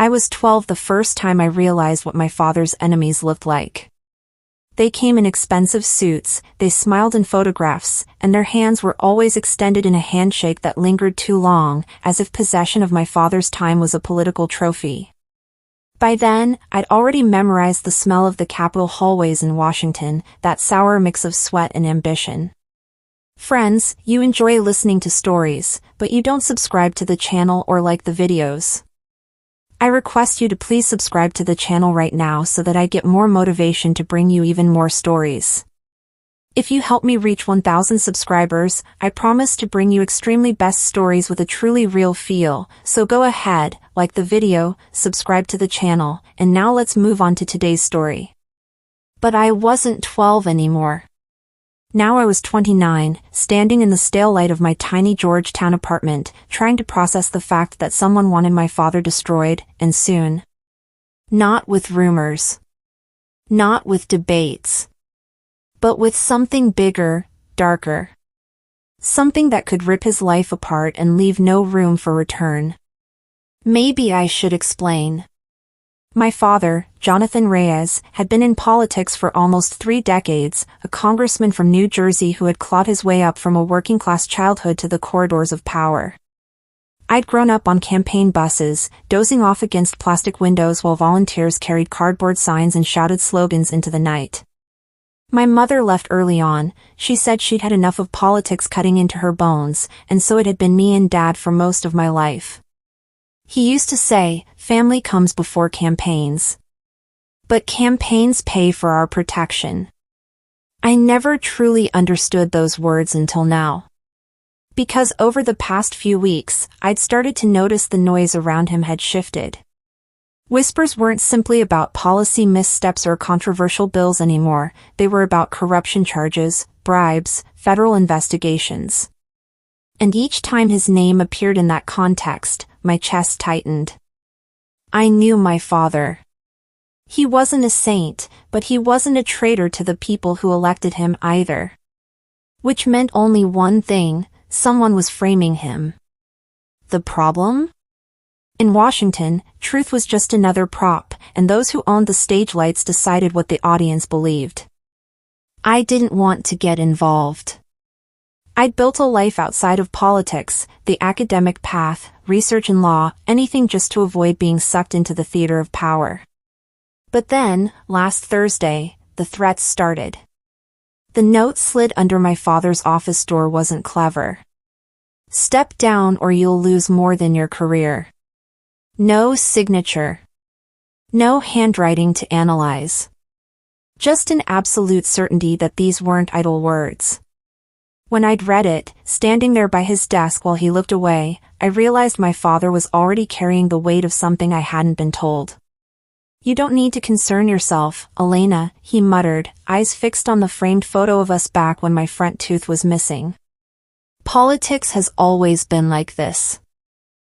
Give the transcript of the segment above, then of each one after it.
I was 12 the first time I realized what my father's enemies looked like. They came in expensive suits, they smiled in photographs, and their hands were always extended in a handshake that lingered too long, as if possession of my father's time was a political trophy. By then, I'd already memorized the smell of the Capitol hallways in Washington, that sour mix of sweat and ambition. Friends, you enjoy listening to stories, but you don't subscribe to the channel or like the videos. I request you to please subscribe to the channel right now so that I get more motivation to bring you even more stories. If you help me reach 1,000 subscribers, I promise to bring you extremely best stories with a truly real feel, so go ahead, like the video, subscribe to the channel, and now let's move on to today's story. But I wasn't 12 anymore. Now I was 29, standing in the stale light of my tiny Georgetown apartment, trying to process the fact that someone wanted my father destroyed, and soon. Not with rumors. Not with debates. But with something bigger, darker. Something that could rip his life apart and leave no room for return. Maybe I should explain. My father, Jonathan Reyes, had been in politics for almost 3 decades, a congressman from New Jersey who had clawed his way up from a working-class childhood to the corridors of power. I'd grown up on campaign buses, dozing off against plastic windows while volunteers carried cardboard signs and shouted slogans into the night. My mother left early on. She said she'd had enough of politics cutting into her bones, and so it had been me and Dad for most of my life. He used to say, family comes before campaigns. But campaigns pay for our protection. I never truly understood those words until now. Because over the past few weeks, I'd started to notice the noise around him had shifted. Whispers weren't simply about policy missteps or controversial bills anymore, they were about corruption charges, bribes, federal investigations. And each time his name appeared in that context, my chest tightened. I knew my father. He wasn't a saint, but he wasn't a traitor to the people who elected him either. Which meant only one thing, someone was framing him. The problem? In Washington, truth was just another prop, and those who owned the stage lights decided what the audience believed. I didn't want to get involved. I'd built a life outside of politics, the academic path, research and law, anything just to avoid being sucked into the theater of power. But then, last Thursday, the threats started. The note slid under my father's office door wasn't clever. Step down or you'll lose more than your career. No signature. No handwriting to analyze. Just an absolute certainty that these weren't idle words. When I'd read it, standing there by his desk while he looked away, I realized my father was already carrying the weight of something I hadn't been told. You don't need to concern yourself, Elena, he muttered, eyes fixed on the framed photo of us back when my front tooth was missing. Politics has always been like this.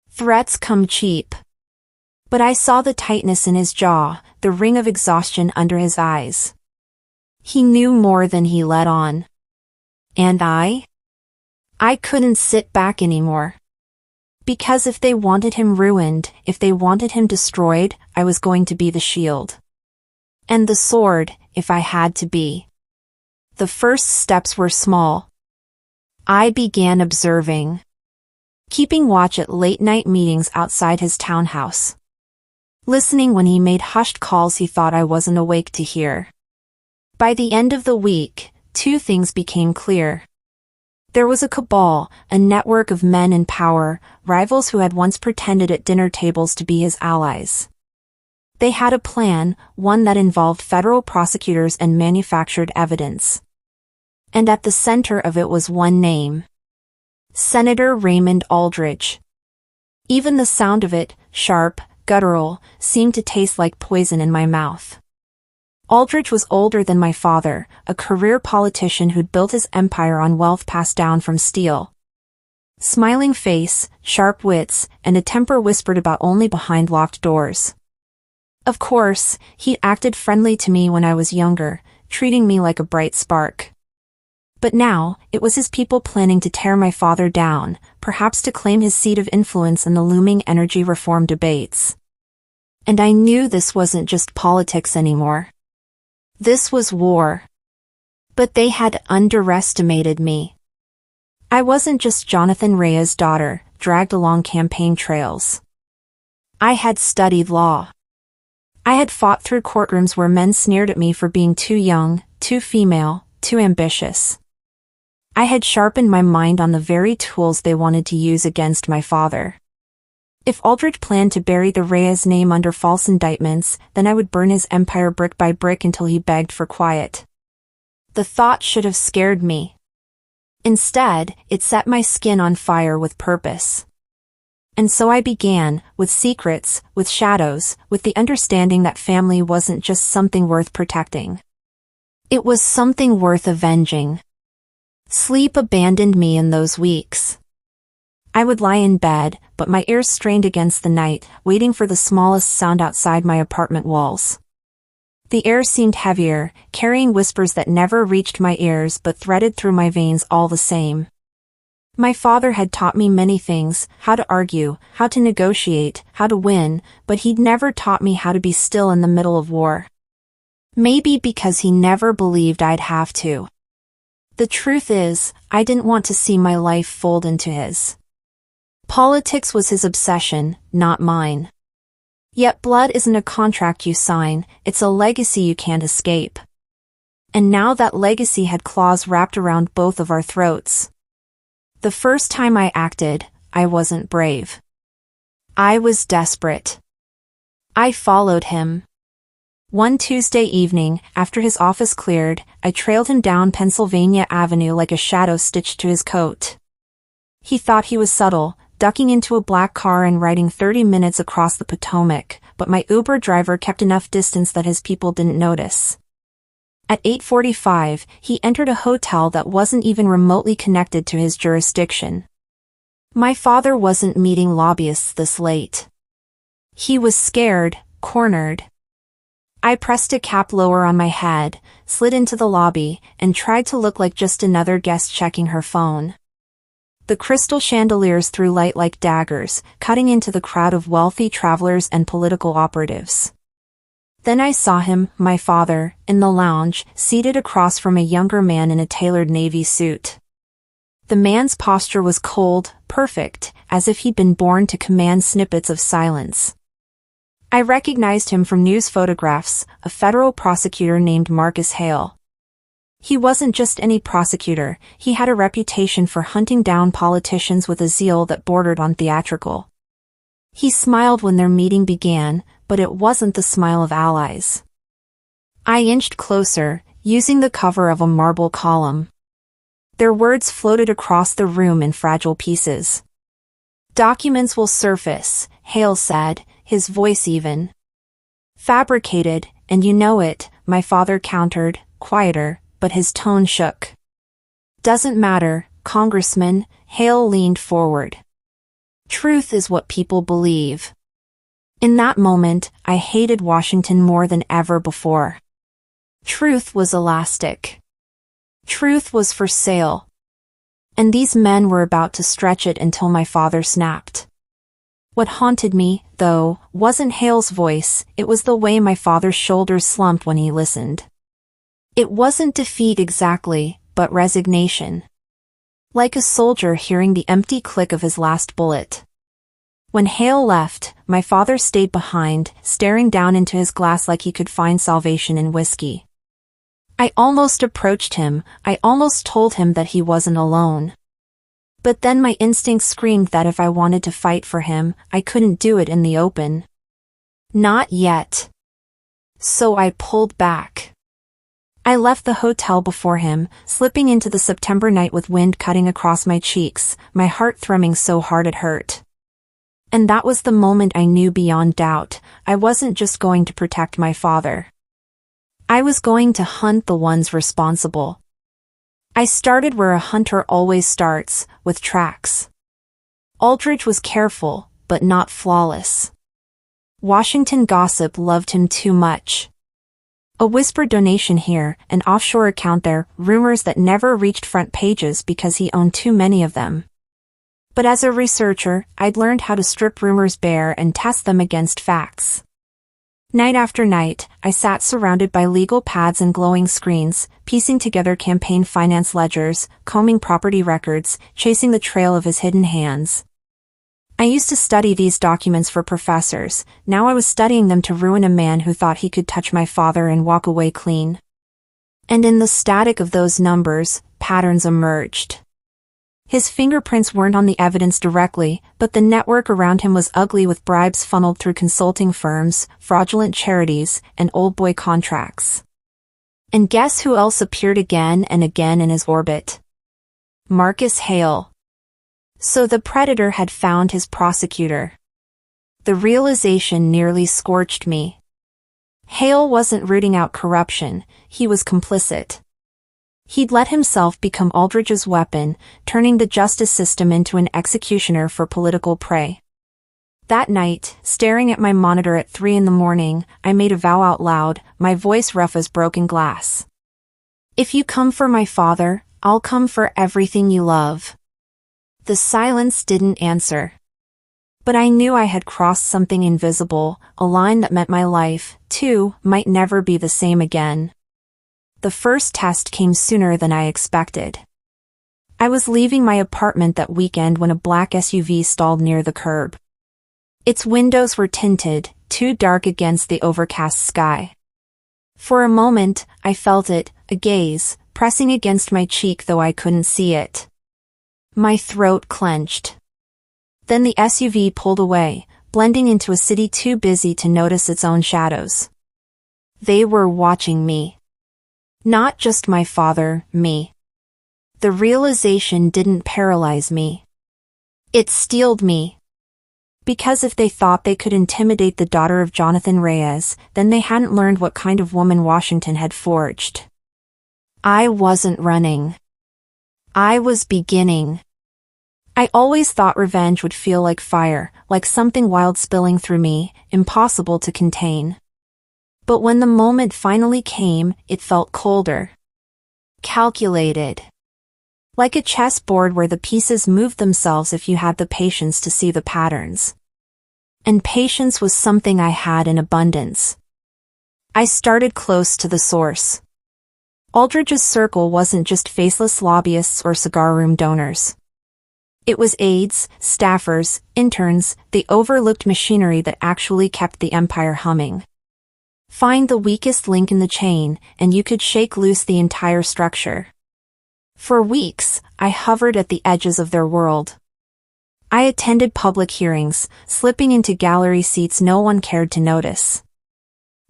Threats come cheap. But I saw the tightness in his jaw, the ring of exhaustion under his eyes. He knew more than he let on. And I couldn't sit back anymore. Because if they wanted him ruined, if they wanted him destroyed, I was going to be the shield. And the sword, if I had to be. The first steps were small. I began observing. Keeping watch at late-night meetings outside his townhouse. Listening when he made hushed calls he thought I wasn't awake to hear. By the end of the week, 2 things became clear. There was a cabal, a network of men in power, rivals who had once pretended at dinner tables to be his allies. They had a plan, one that involved federal prosecutors and manufactured evidence. And at the center of it was one name. Senator Raymond Aldridge. Even the sound of it, sharp, guttural, seemed to taste like poison in my mouth. Aldridge was older than my father, a career politician who'd built his empire on wealth passed down from steel. Smiling face, sharp wits, and a temper whispered about only behind locked doors. Of course, he acted friendly to me when I was younger, treating me like a bright spark. But now, it was his people planning to tear my father down, perhaps to claim his seat of influence in the looming energy reform debates. And I knew this wasn't just politics anymore. This was war. But they had underestimated me. I wasn't just Jonathan Reyes' daughter, dragged along campaign trails. I had studied law. I had fought through courtrooms where men sneered at me for being too young, too female, too ambitious. I had sharpened my mind on the very tools they wanted to use against my father. If Aldridge planned to bury the Reyes name under false indictments, then I would burn his empire brick by brick until he begged for quiet. The thought should have scared me. Instead, it set my skin on fire with purpose. And so I began, with secrets, with shadows, with the understanding that family wasn't just something worth protecting. It was something worth avenging. Sleep abandoned me in those weeks. I would lie in bed, but my ears strained against the night, waiting for the smallest sound outside my apartment walls. The air seemed heavier, carrying whispers that never reached my ears but threaded through my veins all the same. My father had taught me many things, how to argue, how to negotiate, how to win, but he'd never taught me how to be still in the middle of war. Maybe because he never believed I'd have to. The truth is, I didn't want to see my life fold into his. Politics was his obsession, not mine. Yet blood isn't a contract you sign, it's a legacy you can't escape. And now that legacy had claws wrapped around both of our throats. The first time I acted, I wasn't brave. I was desperate. I followed him. One Tuesday evening, after his office cleared, I trailed him down Pennsylvania Avenue like a shadow stitched to his coat. He thought he was subtle, ducking into a black car and riding 30 minutes across the Potomac, but my Uber driver kept enough distance that his people didn't notice. At 8:45, he entered a hotel that wasn't even remotely connected to his jurisdiction. My father wasn't meeting lobbyists this late. He was scared, cornered. I pressed a cap lower on my head, slid into the lobby, and tried to look like just another guest checking her phone. The crystal chandeliers threw light like daggers, cutting into the crowd of wealthy travelers and political operatives. Then I saw him, my father, in the lounge, seated across from a younger man in a tailored navy suit. The man's posture was cold, perfect, as if he'd been born to command snippets of silence. I recognized him from news photographs, a federal prosecutor named Marcus Hale. He wasn't just any prosecutor, he had a reputation for hunting down politicians with a zeal that bordered on theatrical. He smiled when their meeting began, but it wasn't the smile of allies. I inched closer, using the cover of a marble column. Their words floated across the room in fragile pieces. "Documents will surface," Hale said, his voice even. "Fabricated, and you know it," my father countered, quieter, but his tone shook. "Doesn't matter, Congressman," Hale leaned forward. "Truth is what people believe." In that moment, I hated Washington more than ever before. Truth was elastic. Truth was for sale. And these men were about to stretch it until my father snapped. What haunted me, though, wasn't Hale's voice, it was the way my father's shoulders slumped when he listened. It wasn't defeat exactly, but resignation. Like a soldier hearing the empty click of his last bullet. When Hale left, my father stayed behind, staring down into his glass like he could find salvation in whiskey. I almost approached him, I almost told him that he wasn't alone. But then my instinct screamed that if I wanted to fight for him, I couldn't do it in the open. Not yet. So I pulled back. I left the hotel before him, slipping into the September night with wind cutting across my cheeks, my heart thrumming so hard it hurt. And that was the moment I knew beyond doubt, I wasn't just going to protect my father. I was going to hunt the ones responsible. I started where a hunter always starts, with tracks. Aldridge was careful, but not flawless. Washington gossip loved him too much. A whispered donation here, an offshore account there, rumors that never reached front pages because he owned too many of them. But as a researcher, I'd learned how to strip rumors bare and test them against facts. Night after night, I sat surrounded by legal pads and glowing screens, piecing together campaign finance ledgers, combing property records, chasing the trail of his hidden hands. I used to study these documents for professors. Now I was studying them to ruin a man who thought he could touch my father and walk away clean. And in the static of those numbers, patterns emerged. His fingerprints weren't on the evidence directly, but the network around him was ugly with bribes funneled through consulting firms, fraudulent charities, and old boy contracts. And guess who else appeared again and again in his orbit? Marcus Hale. So the predator had found his prosecutor. The realization nearly scorched me. Hale wasn't rooting out corruption, he was complicit. He'd let himself become Aldridge's weapon, turning the justice system into an executioner for political prey. That night, staring at my monitor at 3 a.m, I made a vow out loud, my voice rough as broken glass. If you come for my father, I'll come for everything you love. The silence didn't answer. But I knew I had crossed something invisible, a line that meant my life, too, might never be the same again. The first test came sooner than I expected. I was leaving my apartment that weekend when a black SUV stalled near the curb. Its windows were tinted, too dark against the overcast sky. For a moment, I felt it, a gaze, pressing against my cheek though I couldn't see it. My throat clenched. Then the SUV pulled away, blending into a city too busy to notice its own shadows. They were watching me. Not just my father, me. The realization didn't paralyze me. It steeled me. Because if they thought they could intimidate the daughter of Jonathan Reyes, then they hadn't learned what kind of woman Washington had forged. I wasn't running. I was beginning. I always thought revenge would feel like fire, like something wild spilling through me, impossible to contain. But when the moment finally came, it felt colder. Calculated. Like a chessboard where the pieces moved themselves if you had the patience to see the patterns. And patience was something I had in abundance. I started close to the source. Aldridge's circle wasn't just faceless lobbyists or cigar room donors. It was aides, staffers, interns, the overlooked machinery that actually kept the empire humming. Find the weakest link in the chain, and you could shake loose the entire structure. For weeks, I hovered at the edges of their world. I attended public hearings, slipping into gallery seats no one cared to notice.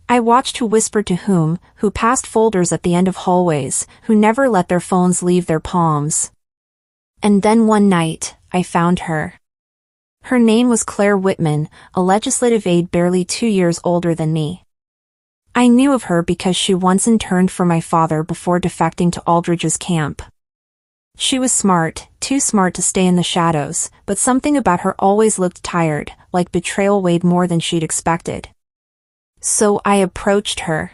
I watched who whispered to whom, who passed folders at the end of hallways, who never let their phones leave their palms. And then one night, I found her. Her name was Claire Whitman, a legislative aide barely 2 years older than me. I knew of her because she once interned for my father before defecting to Aldridge's camp. She was smart, too smart to stay in the shadows, but something about her always looked tired, like betrayal weighed more than she'd expected. So I approached her.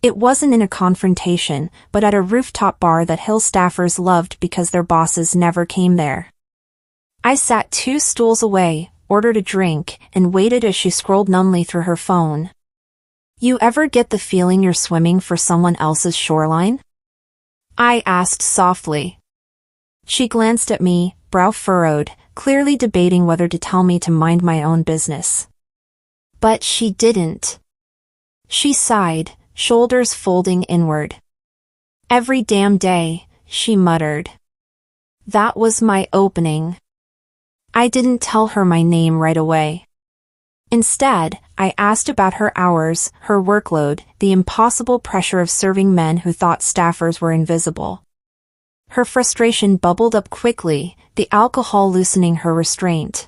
It wasn't in a confrontation, but at a rooftop bar that Hill staffers loved because their bosses never came there. I sat 2 stools away, ordered a drink, and waited as she scrolled numbly through her phone. You ever get the feeling you're swimming for someone else's shoreline? I asked softly. She glanced at me, brow furrowed, clearly debating whether to tell me to mind my own business. But she didn't. She sighed, shoulders folding inward. Every damn day, she muttered. That was my opening. I didn't tell her my name right away. Instead, I asked about her hours, her workload, the impossible pressure of serving men who thought staffers were invisible. Her frustration bubbled up quickly, the alcohol loosening her restraint.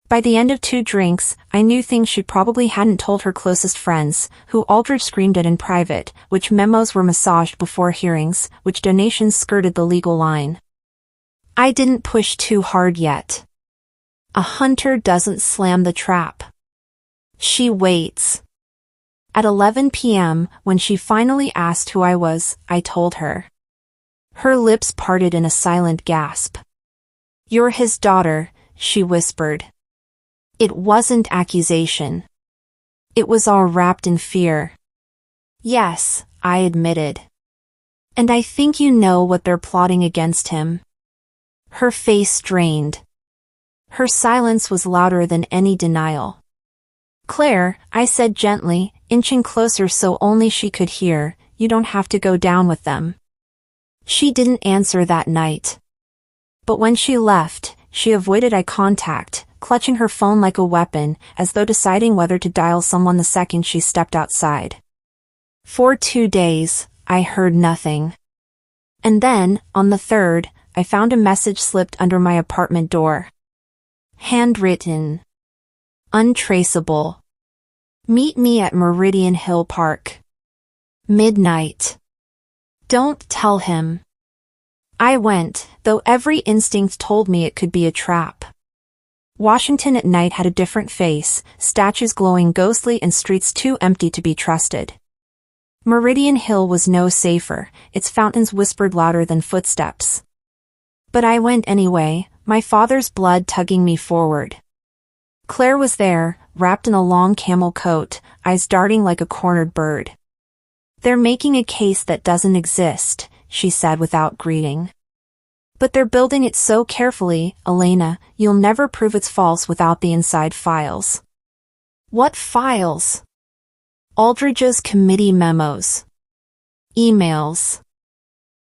By the end of 2 drinks, I knew things she probably hadn't told her closest friends, who Aldridge screamed at in private, which memos were massaged before hearings, which donations skirted the legal line. I didn't push too hard yet. A hunter doesn't slam the trap. She waits. At 11 p.m., when she finally asked who I was, I told her. Her lips parted in a silent gasp. You're his daughter, she whispered. It wasn't accusation. It was all wrapped in fear. Yes, I admitted. And I think you know what they're plotting against him. Her face strained. Her silence was louder than any denial. Claire, I said gently, inching closer so only she could hear, you don't have to go down with them. She didn't answer that night. But when she left, she avoided eye contact, clutching her phone like a weapon, as though deciding whether to dial someone the second she stepped outside. For 2 days, I heard nothing. And then, on the third, I found a message slipped under my apartment door. Handwritten. Untraceable. Meet me at Meridian Hill Park. Midnight. Don't tell him. I went, though every instinct told me it could be a trap. Washington at night had a different face, statues glowing ghostly and streets too empty to be trusted. Meridian Hill was no safer, its fountains whispered louder than footsteps. But I went anyway, my father's blood tugging me forward. Claire was there, wrapped in a long camel coat, eyes darting like a cornered bird. They're making a case that doesn't exist, she said without greeting. But they're building it so carefully, Elena, you'll never prove it's false without the inside files. What files? Aldridge's committee memos. Emails.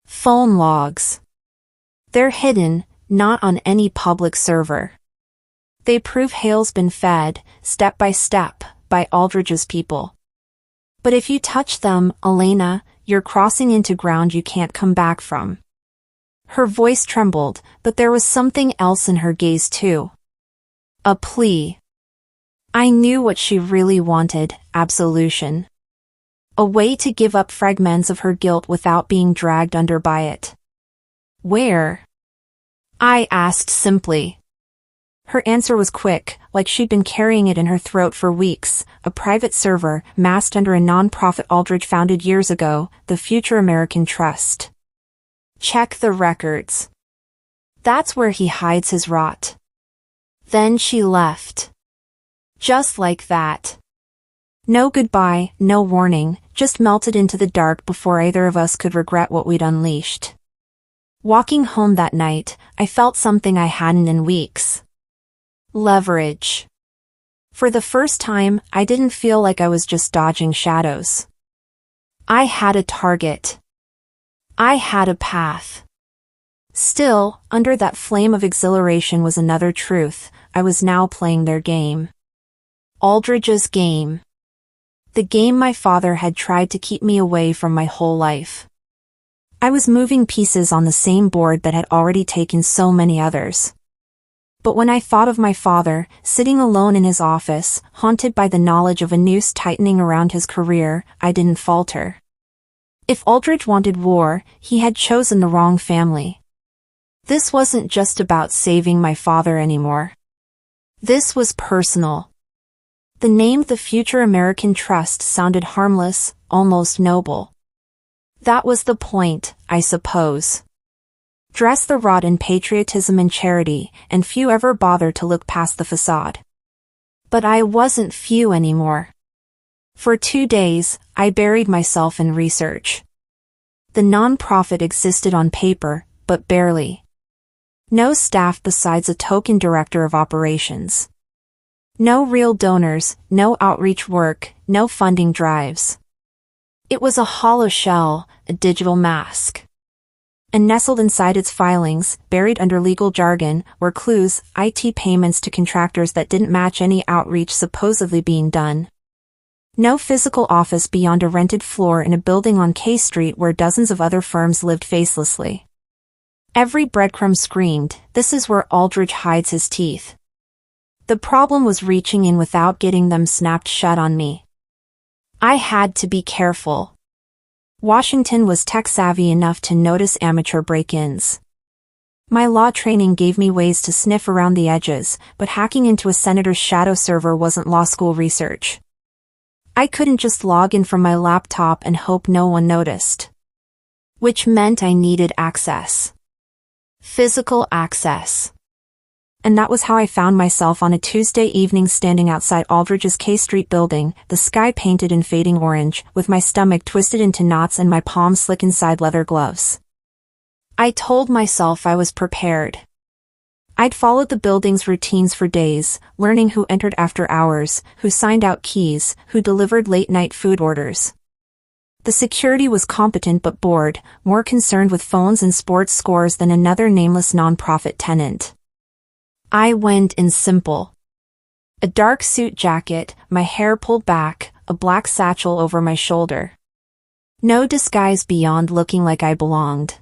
Phone logs. They're hidden, not on any public server. They prove Hale's been fed, step by step, by Aldridge's people. But if you touch them, Elena, you're crossing into ground you can't come back from. Her voice trembled, but there was something else in her gaze too. A plea. I knew what she really wanted, absolution. A way to give up fragments of her guilt without being dragged under by it. Where? I asked simply. Her answer was quick, like she'd been carrying it in her throat for weeks, a private server, masked under a non-profit Aldridge founded years ago, the Future American Trust. Check the records. That's where he hides his rot. Then she left. Just like that. No goodbye, no warning, just melted into the dark before either of us could regret what we'd unleashed. Walking home that night, I felt something I hadn't in weeks. Leverage. For the first time, I didn't feel like I was just dodging shadows. I had a target. I had a path. Still, under that flame of exhilaration was another truth, I was now playing their game. Aldridge's game. The game my father had tried to keep me away from my whole life. I was moving pieces on the same board that had already taken so many others. But when I thought of my father, sitting alone in his office, haunted by the knowledge of a noose tightening around his career, I didn't falter. If Aldridge wanted war, he had chosen the wrong family. This wasn't just about saving my father anymore. This was personal. The name the Future American Trust sounded harmless, almost noble. That was the point, I suppose. Dress the rot in patriotism and charity, and few ever bother to look past the facade. But I wasn't few anymore. For 2 days, I buried myself in research. The nonprofit existed on paper, but barely. No staff besides a token director of operations. No real donors, no outreach work, no funding drives. It was a hollow shell, a digital mask. And nestled inside its filings, buried under legal jargon, were clues, IT payments to contractors that didn't match any outreach supposedly being done. No physical office beyond a rented floor in a building on K Street where dozens of other firms lived facelessly. Every breadcrumb screamed, this is where Aldridge hides his teeth. The problem was reaching in without getting them snapped shut on me. I had to be careful. Washington was tech-savvy enough to notice amateur break-ins. My law training gave me ways to sniff around the edges, but hacking into a senator's shadow server wasn't law school research. I couldn't just log in from my laptop and hope no one noticed. Which meant I needed access. Physical access. And that was how I found myself on a Tuesday evening standing outside Aldridge's K Street building, the sky painted in fading orange, with my stomach twisted into knots and my palms slick inside leather gloves. I told myself I was prepared. I'd followed the building's routines for days, learning who entered after hours, who signed out keys, who delivered late-night food orders. The security was competent but bored, more concerned with phones and sports scores than another nameless non-profit tenant. I went in simple. A dark suit jacket, my hair pulled back, a black satchel over my shoulder. No disguise beyond looking like I belonged.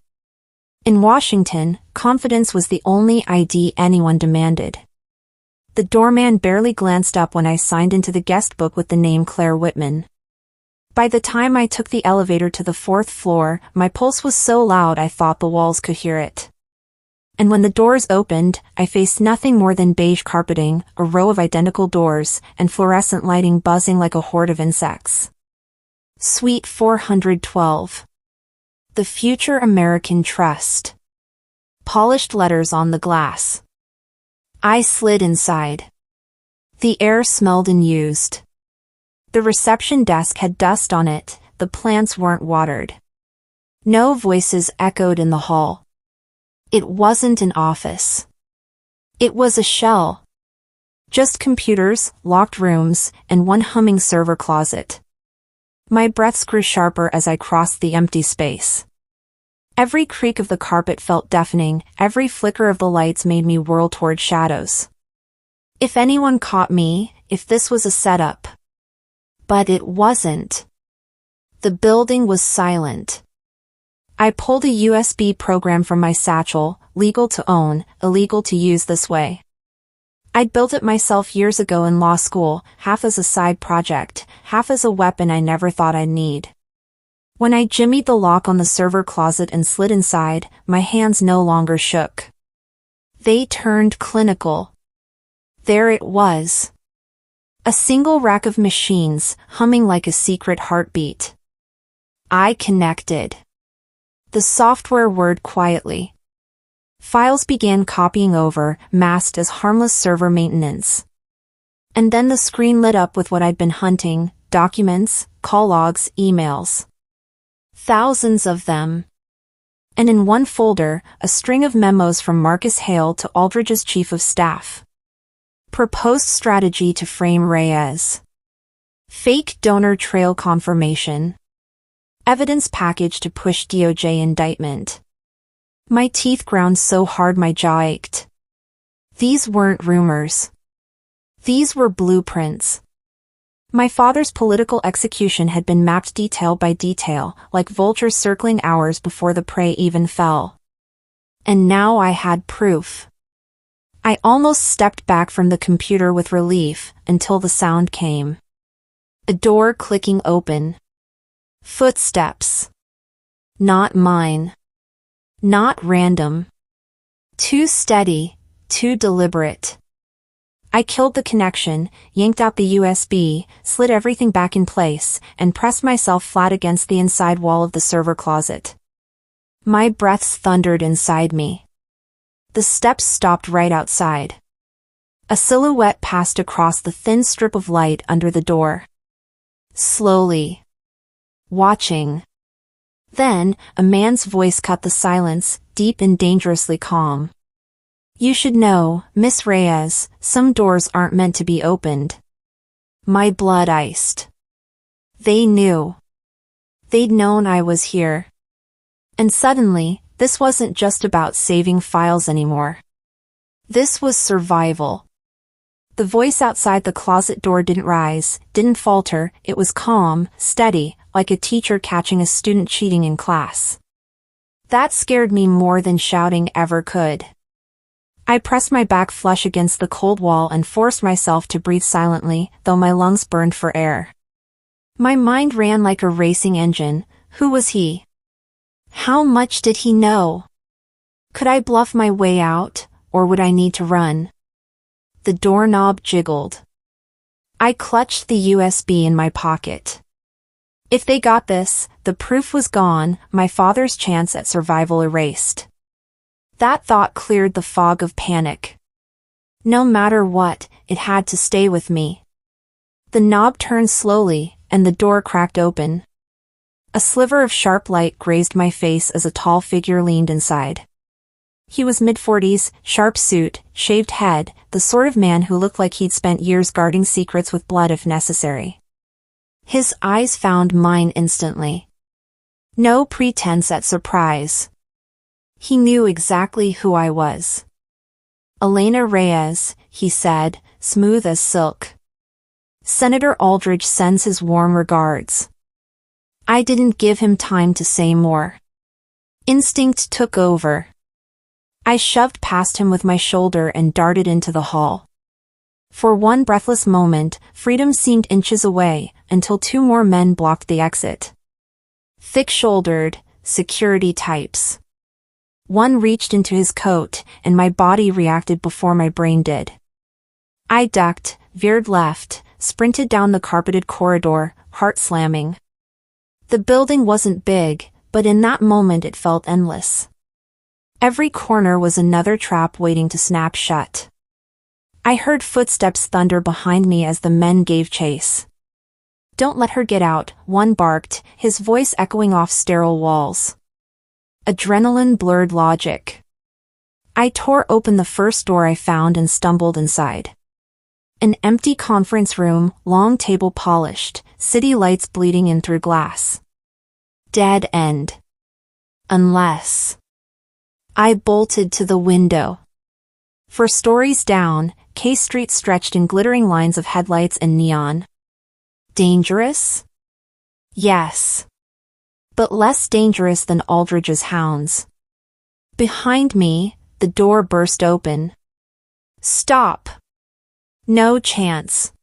In Washington, confidence was the only ID anyone demanded. The doorman barely glanced up when I signed into the guest book with the name Claire Whitman. By the time I took the elevator to the 4th floor, my pulse was so loud I thought the walls could hear it. And when the doors opened, I faced nothing more than beige carpeting, a row of identical doors, and fluorescent lighting buzzing like a horde of insects. Suite 412. The Future American Trust. Polished letters on the glass. I slid inside. The air smelled unused. The reception desk had dust on it, the plants weren't watered. No voices echoed in the hall. It wasn't an office. It was a shell. Just computers, locked rooms, and one humming server closet. My breaths grew sharper as I crossed the empty space. Every creak of the carpet felt deafening, every flicker of the lights made me whirl toward shadows. If anyone caught me, if this was a setup. But it wasn't. The building was silent. I pulled a USB program from my satchel, legal to own, illegal to use this way. I'd built it myself years ago in law school, half as a side project, half as a weapon I never thought I'd need. When I jimmied the lock on the server closet and slid inside, my hands no longer shook. They turned clinical. There it was. A single rack of machines, humming like a secret heartbeat. I connected. The software whirred quietly. Files began copying over, masked as harmless server maintenance. And then the screen lit up with what I'd been hunting: documents, call logs, emails. Thousands of them. And in one folder, a string of memos from Marcus Hale to Aldridge's chief of staff. Proposed strategy to frame Reyes. Fake donor trail confirmation. Evidence package to push DOJ indictment. My teeth ground so hard my jaw ached. These weren't rumors. These were blueprints. My father's political execution had been mapped detail by detail, like vultures circling hours before the prey even fell. And now I had proof. I almost stepped back from the computer with relief, until the sound came. A door clicking open. Footsteps. Not mine. Not random. Too steady, too deliberate. I killed the connection, yanked out the USB, slid everything back in place, and pressed myself flat against the inside wall of the server closet. My breaths thundered inside me. The steps stopped right outside. A silhouette passed across the thin strip of light under the door. Slowly. Watching. Then, a man's voice cut the silence, deep and dangerously calm. You should know, Miss Reyes, some doors aren't meant to be opened. My blood iced. They knew. They'd known I was here. And suddenly, this wasn't just about saving files anymore. This was survival. The voice outside the closet door didn't rise, didn't falter, it was calm, steady, like a teacher catching a student cheating in class. That scared me more than shouting ever could. I pressed my back flush against the cold wall and forced myself to breathe silently, though my lungs burned for air. My mind ran like a racing engine. Who was he? How much did he know? Could I bluff my way out, or would I need to run? The doorknob jiggled. I clutched the USB in my pocket. If they got this, the proof was gone, my father's chance at survival erased. That thought cleared the fog of panic. No matter what, it had to stay with me. The knob turned slowly, and the door cracked open. A sliver of sharp light grazed my face as a tall figure leaned inside. He was mid-40s, sharp suit, shaved head, the sort of man who looked like he'd spent years guarding secrets with blood if necessary. His eyes found mine instantly. No pretense at surprise. He knew exactly who I was. Elena Reyes, he said, smooth as silk. Senator Aldridge sends his warm regards. I didn't give him time to say more. Instinct took over. I shoved past him with my shoulder and darted into the hall. For one breathless moment, freedom seemed inches away, until two more men blocked the exit. Thick-shouldered, security types. One reached into his coat, and my body reacted before my brain did. I ducked, veered left, sprinted down the carpeted corridor, heart slamming. The building wasn't big, but in that moment it felt endless. Every corner was another trap waiting to snap shut. I heard footsteps thunder behind me as the men gave chase. Don't let her get out, one barked, his voice echoing off sterile walls. Adrenaline blurred logic. I tore open the first door I found and stumbled inside. An empty conference room, long table polished, city lights bleeding in through glass. Dead end. Unless... I bolted to the window. For stories down, K Street stretched in glittering lines of headlights and neon. Dangerous? Yes. But less dangerous than Aldridge's hounds. Behind me, the door burst open. Stop! No chance.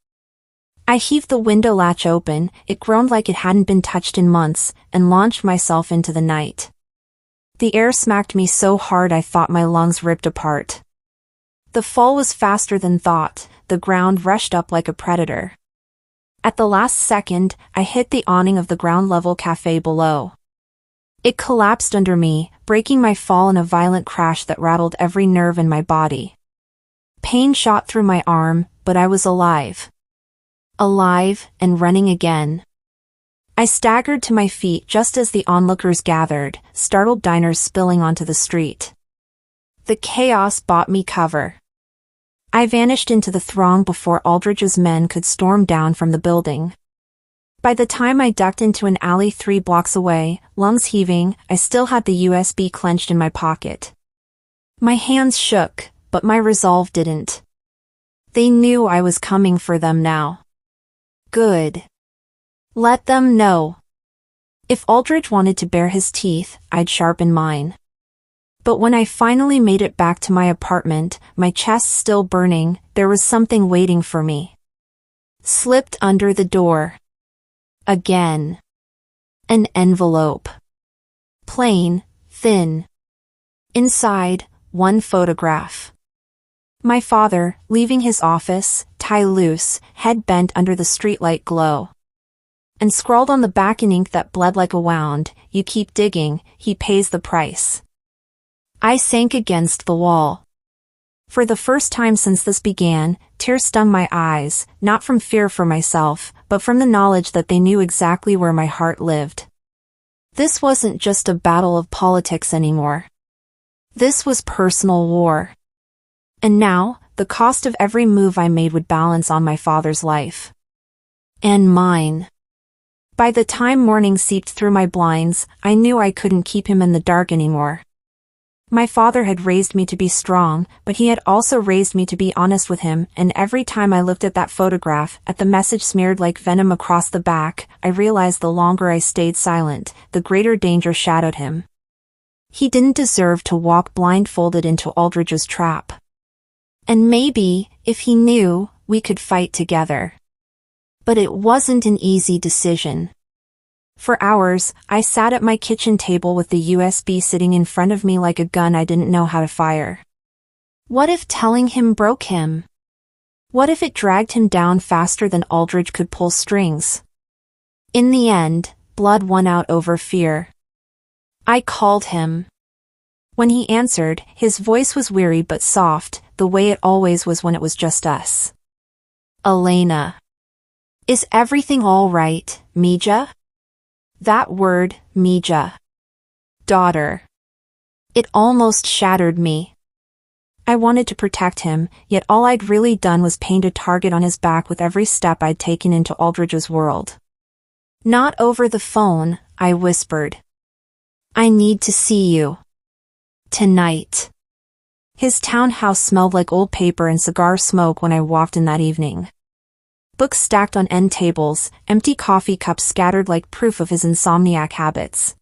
I heaved the window latch open, it groaned like it hadn't been touched in months, and launched myself into the night. The air smacked me so hard I thought my lungs ripped apart. The fall was faster than thought, the ground rushed up like a predator. At the last second, I hit the awning of the ground-level cafe below. It collapsed under me, breaking my fall in a violent crash that rattled every nerve in my body. Pain shot through my arm, but I was alive. Alive, and running again. I staggered to my feet just as the onlookers gathered, startled diners spilling onto the street. The chaos bought me cover. I vanished into the throng before Aldridge's men could storm down from the building. By the time I ducked into an alley 3 blocks away, lungs heaving, I still had the USB clenched in my pocket. My hands shook, but my resolve didn't. They knew I was coming for them now. Good. Let them know. If Aldridge wanted to bare his teeth, I'd sharpen mine. But when I finally made it back to my apartment, my chest still burning, there was something waiting for me. Slipped under the door. Again. An envelope. Plain, thin. Inside, one photograph. My father, leaving his office, tie loose, head bent under the streetlight glow. And scrawled on the back in ink that bled like a wound, "You keep digging, he pays the price." I sank against the wall. For the first time since this began, tears stung my eyes, not from fear for myself, but from the knowledge that they knew exactly where my heart lived. This wasn't just a battle of politics anymore. This was personal war. And now, the cost of every move I made would balance on my father's life. And mine. By the time morning seeped through my blinds, I knew I couldn't keep him in the dark anymore. My father had raised me to be strong, but he had also raised me to be honest with him, and every time I looked at that photograph, at the message smeared like venom across the back, I realized the longer I stayed silent, the greater danger shadowed him. He didn't deserve to walk blindfolded into Aldridge's trap. And maybe, if he knew, we could fight together. But it wasn't an easy decision. For hours, I sat at my kitchen table with the USB sitting in front of me like a gun I didn't know how to fire. What if telling him broke him? What if it dragged him down faster than Aldridge could pull strings? In the end, blood won out over fear. I called him. When he answered, his voice was weary but soft, the way it always was when it was just us. Elena. Is everything all right, Mija? That word, Mija. Daughter. It almost shattered me. I wanted to protect him, yet all I'd really done was paint a target on his back with every step I'd taken into Aldridge's world. Not over the phone, I whispered. I need to see you. Tonight. His townhouse smelled like old paper and cigar smoke when I walked in that evening. Books stacked on end tables, empty coffee cups scattered like proof of his insomniac habits.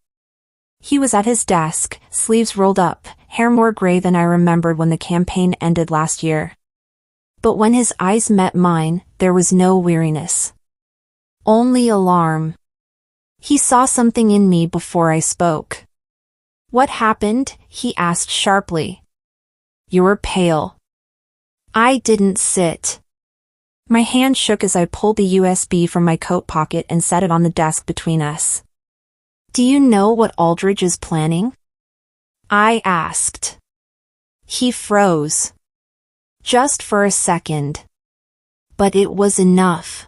He was at his desk, sleeves rolled up, hair more gray than I remembered when the campaign ended last year. But when his eyes met mine, there was no weariness. Only alarm. He saw something in me before I spoke. What happened? He asked sharply. You're pale. I didn't sit. My hand shook as I pulled the USB from my coat pocket and set it on the desk between us. Do you know what Aldridge is planning? I asked. He froze. Just for a second. But it was enough.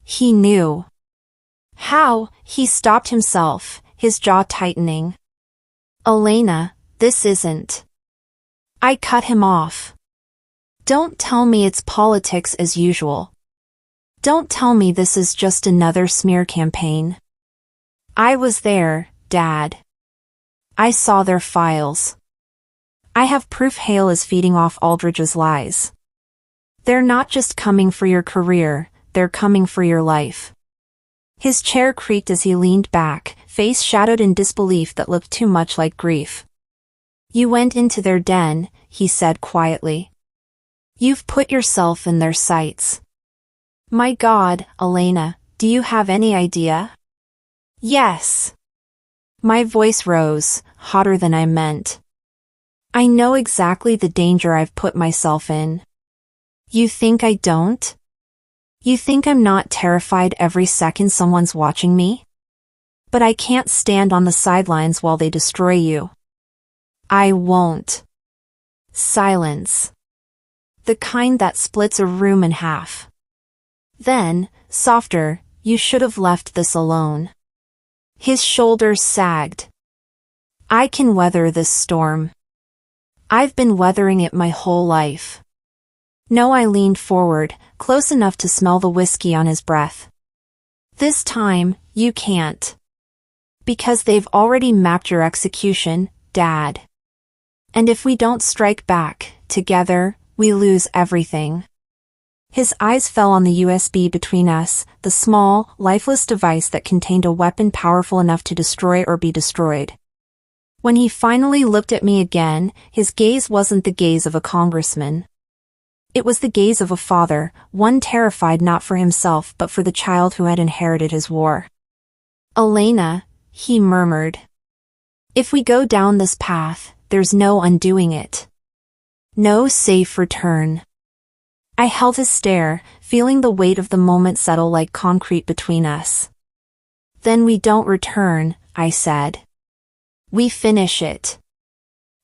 He knew. How? He stopped himself, his jaw tightening. Elena, this isn't. I cut him off. Don't tell me it's politics as usual. Don't tell me this is just another smear campaign. I was there, Dad. I saw their files. I have proof Hale is feeding off Aldridge's lies. They're not just coming for your career, they're coming for your life. His chair creaked as he leaned back, face shadowed in disbelief that looked too much like grief. You went into their den, he said quietly. You've put yourself in their sights. My God, Elena, do you have any idea? Yes. My voice rose, hotter than I meant. I know exactly the danger I've put myself in. You think I don't? You think I'm not terrified every second someone's watching me? But I can't stand on the sidelines while they destroy you. I won't. Silence. The kind that splits a room in half. Then, softer, you should have left this alone. His shoulders sagged. I can weather this storm. I've been weathering it my whole life. No, I leaned forward, close enough to smell the whiskey on his breath. This time, you can't. Because they've already mapped your execution, Dad. And if we don't strike back, together, we lose everything. His eyes fell on the USB between us, the small, lifeless device that contained a weapon powerful enough to destroy or be destroyed. When he finally looked at me again, his gaze wasn't the gaze of a congressman. It was the gaze of a father, one terrified not for himself but for the child who had inherited his war. Elena, he murmured. If we go down this path, there's no undoing it. No safe return. I held his stare, feeling the weight of the moment settle like concrete between us. Then we don't return, I said. We finish it.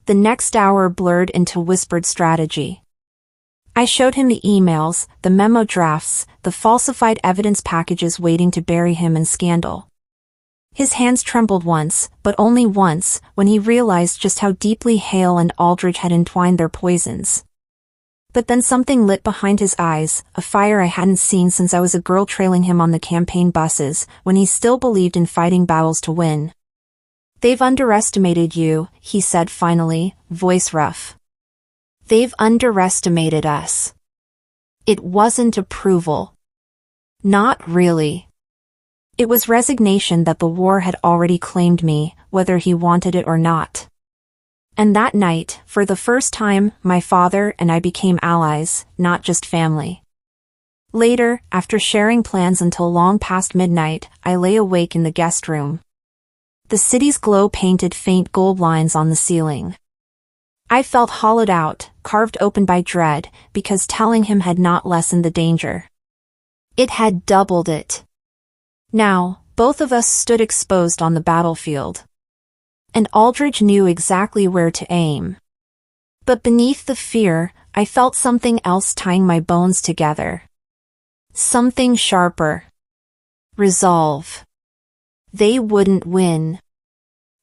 The next hour blurred into whispered strategy. I showed him the emails, the memo drafts, the falsified evidence packages waiting to bury him in scandal. His hands trembled once, but only once, when he realized just how deeply Hale and Aldridge had entwined their poisons. But then something lit behind his eyes, a fire I hadn't seen since I was a girl trailing him on the campaign buses, when he still believed in fighting battles to win. They've underestimated you, he said finally, voice rough. They've underestimated us. It wasn't approval. Not really. It was resignation that the war had already claimed me, whether he wanted it or not. And that night, for the first time, my father and I became allies, not just family. Later, after sharing plans until long past midnight, I lay awake in the guest room. The city's glow painted faint gold lines on the ceiling. I felt hollowed out, carved open by dread, because telling him had not lessened the danger. It had doubled it. Now, both of us stood exposed on the battlefield. And Aldridge knew exactly where to aim. But beneath the fear, I felt something else tying my bones together. Something sharper. Resolve. They wouldn't win.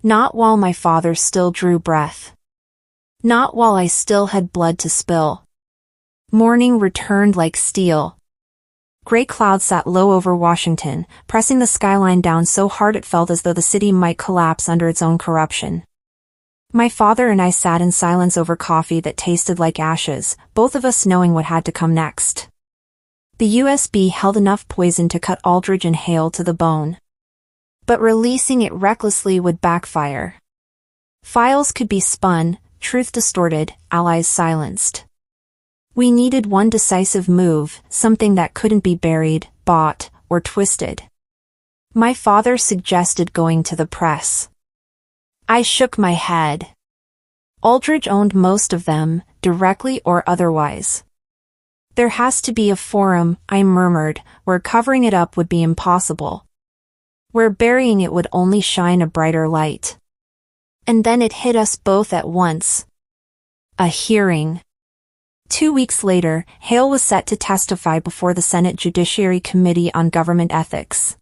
Not while my father still drew breath. Not while I still had blood to spill. Morning returned like steel. Gray clouds sat low over Washington, pressing the skyline down so hard it felt as though the city might collapse under its own corruption. My father and I sat in silence over coffee that tasted like ashes, both of us knowing what had to come next. The USB held enough poison to cut Aldridge and Hale to the bone. But releasing it recklessly would backfire. Files could be spun, truth distorted, allies silenced. We needed one decisive move, something that couldn't be buried, bought, or twisted. My father suggested going to the press. I shook my head. Aldridge owned most of them, directly or otherwise. There has to be a forum, I murmured, where covering it up would be impossible. Where burying it would only shine a brighter light. And then it hit us both at once. A hearing. 2 weeks later, Hale was set to testify before the Senate Judiciary Committee on Government Ethics.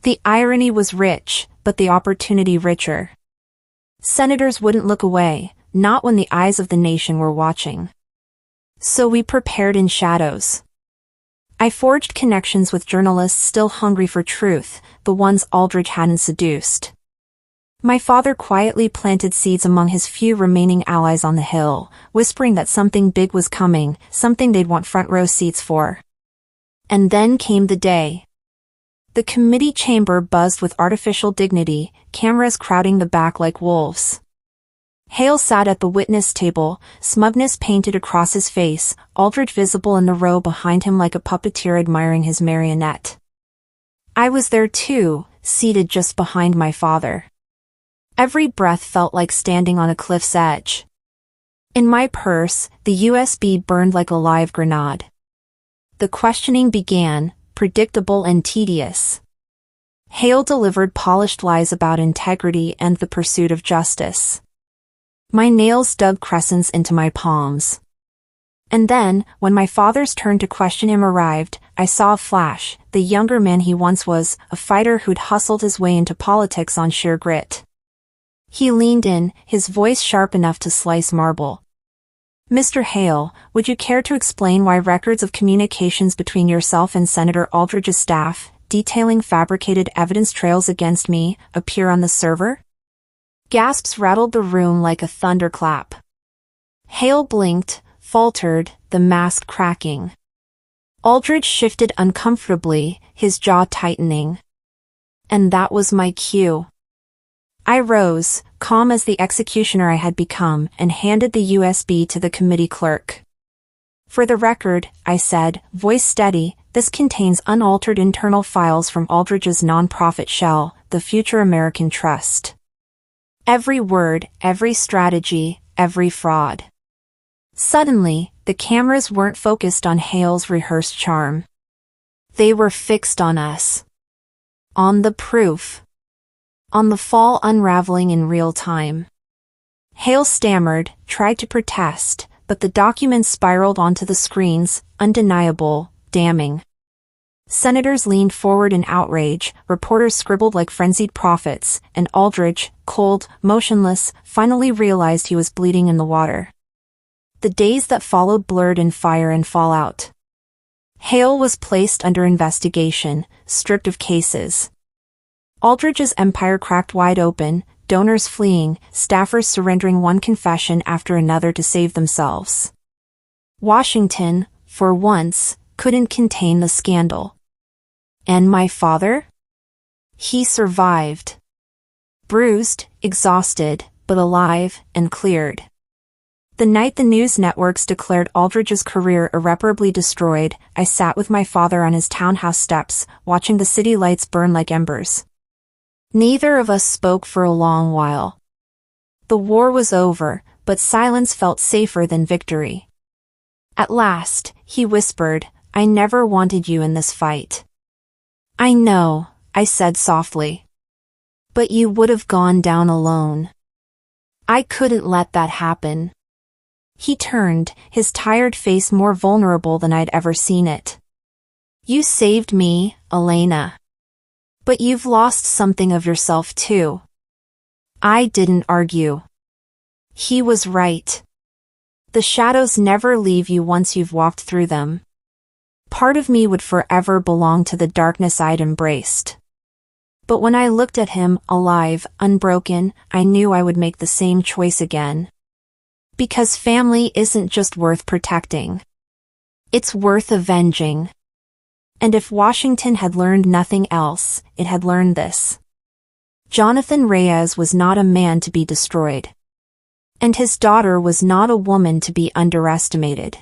The irony was rich, but the opportunity richer. Senators wouldn't look away, not when the eyes of the nation were watching. So we prepared in shadows. I forged connections with journalists still hungry for truth, the ones Aldridge hadn't seduced. My father quietly planted seeds among his few remaining allies on the Hill, whispering that something big was coming, something they'd want front row seats for. And then came the day. The committee chamber buzzed with artificial dignity, cameras crowding the back like wolves. Hale sat at the witness table, smugness painted across his face, Aldridge visible in the row behind him like a puppeteer admiring his marionette. I was there too, seated just behind my father. Every breath felt like standing on a cliff's edge. In my purse, the USB burned like a live grenade. The questioning began, predictable and tedious. Hale delivered polished lies about integrity and the pursuit of justice. My nails dug crescents into my palms. And then, when my father's turn to question him arrived, I saw a flash, the younger man he once was, a fighter who'd hustled his way into politics on sheer grit. He leaned in, his voice sharp enough to slice marble. Mr. Hale, would you care to explain why records of communications between yourself and Senator Aldridge's staff, detailing fabricated evidence trails against me, appear on the server? Gasps rattled the room like a thunderclap. Hale blinked, faltered, the mask cracking. Aldridge shifted uncomfortably, his jaw tightening. And that was my cue. I rose, calm as the executioner I had become, and handed the USB to the committee clerk. For the record, I said, voice steady, this contains unaltered internal files from Aldridge's nonprofit shell, the Future American Trust. Every word, every strategy, every fraud. Suddenly, the cameras weren't focused on Hale's rehearsed charm. They were fixed on us. On the proof. On the fall unraveling in real time. Hale stammered, tried to protest, but the documents spiraled onto the screens, undeniable, damning. Senators leaned forward in outrage, reporters scribbled like frenzied prophets, and Aldridge, cold, motionless, finally realized he was bleeding in the water. The days that followed blurred in fire and fallout. Hale was placed under investigation, stripped of cases. Aldridge's empire cracked wide open, donors fleeing, staffers surrendering one confession after another to save themselves. Washington, for once, couldn't contain the scandal. And my father? He survived. Bruised, exhausted, but alive and cleared. The night the news networks declared Aldridge's career irreparably destroyed, I sat with my father on his townhouse steps, watching the city lights burn like embers. Neither of us spoke for a long while. The war was over, but silence felt safer than victory. At last, he whispered, I never wanted you in this fight. I know, I said softly. But you would have gone down alone. I couldn't let that happen. He turned, his tired face more vulnerable than I'd ever seen it. You saved me, Elena. But you've lost something of yourself too. I didn't argue. He was right. The shadows never leave you once you've walked through them. Part of me would forever belong to the darkness I'd embraced. But when I looked at him, alive, unbroken, I knew I would make the same choice again. Because family isn't just worth protecting. It's worth avenging. And if Washington had learned nothing else, it had learned this. Jonathan Reyes was not a man to be destroyed. And his daughter was not a woman to be underestimated.